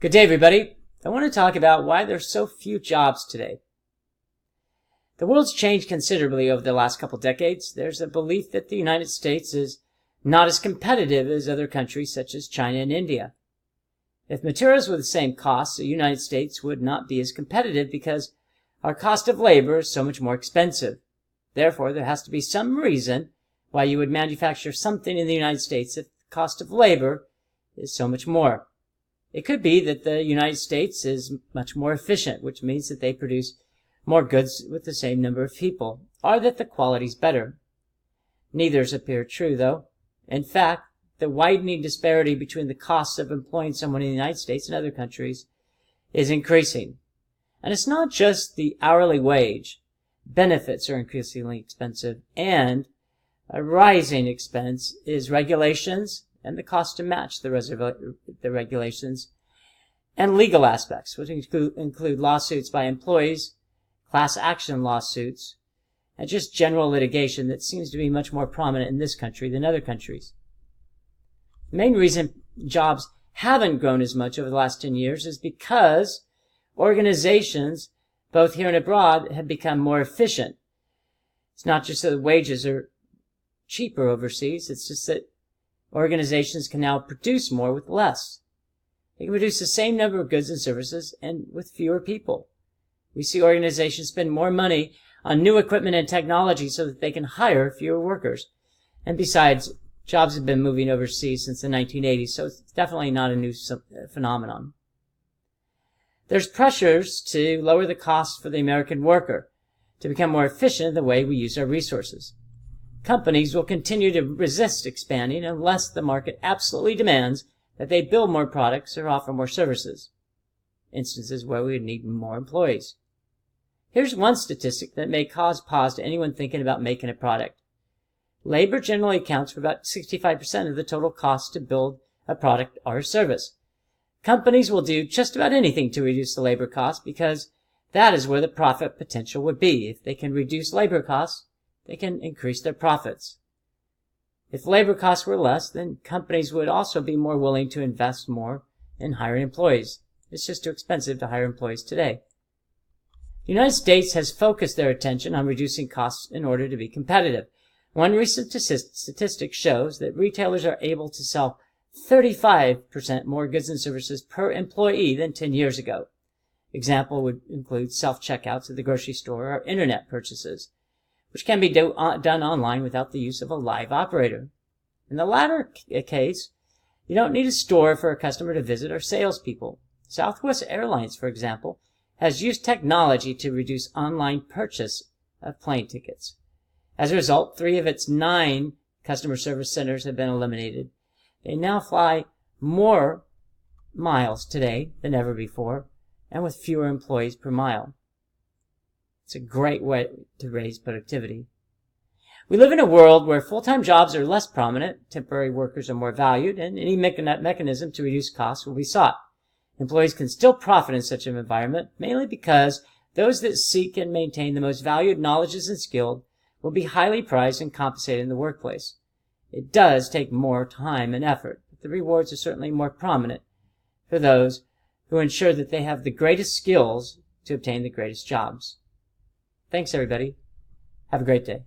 Good day, everybody. I want to talk about why there's so few jobs today. The world's changed considerably over the last couple decades. There's a belief that the United States is not as competitive as other countries such as China and India. If materials were the same cost, the United States would not be as competitive because our cost of labor is so much more expensive. Therefore, there has to be some reason why you would manufacture something in the United States if the cost of labor is so much more. It could be that the United States is much more efficient, which means that they produce more goods with the same number of people, or that the quality's better. Neithers appear true, though. In fact, the widening disparity between the costs of employing someone in the United States and other countries is increasing. And it's not just the hourly wage. Benefits are increasingly expensive, and a rising expense is regulations and the cost to match the regulations, and legal aspects, which include lawsuits by employees, class action lawsuits, and just general litigation that seems to be much more prominent in this country than other countries. The main reason jobs haven't grown as much over the last 10 years is because organizations, both here and abroad, have become more efficient. It's not just that the wages are cheaper overseas, it's just that organizations can now produce more with less. They can produce the same number of goods and services and with fewer people. We see organizations spend more money on new equipment and technology so that they can hire fewer workers. And besides, jobs have been moving overseas since the 1980s, so it's definitely not a new phenomenon. There's pressures to lower the cost for the American worker, to become more efficient in the way we use our resources. Companies will continue to resist expanding unless the market absolutely demands that they build more products or offer more services. Instances where we would need more employees. Here's one statistic that may cause pause to anyone thinking about making a product. Labor generally accounts for about 65% of the total cost to build a product or a service. Companies will do just about anything to reduce the labor cost because that is where the profit potential would be. If they can reduce labor costs, they can increase their profits. If labor costs were less, then companies would also be more willing to invest more in hiring employees. It's just too expensive to hire employees today. The United States has focused their attention on reducing costs in order to be competitive. One recent statistic shows that retailers are able to sell 35% more goods and services per employee than 10 years ago. Example would include self-checkouts at the grocery store or internet purchases, which can be done online without the use of a live operator. In the latter case, you don't need a store for a customer to visit or salespeople. Southwest Airlines, for example, has used technology to reduce online purchase of plane tickets. As a result, 3 of its 9 customer service centers have been eliminated. They now fly more miles today than ever before, and with fewer employees per mile. It's a great way to raise productivity. We live in a world where full-time jobs are less prominent, temporary workers are more valued, and any mechanism to reduce costs will be sought. Employees can still profit in such an environment, mainly because those that seek and maintain the most valued knowledges and skilled will be highly prized and compensated in the workplace. It does take more time and effort, but the rewards are certainly more prominent for those who ensure that they have the greatest skills to obtain the greatest jobs. Thanks, everybody. Have a great day.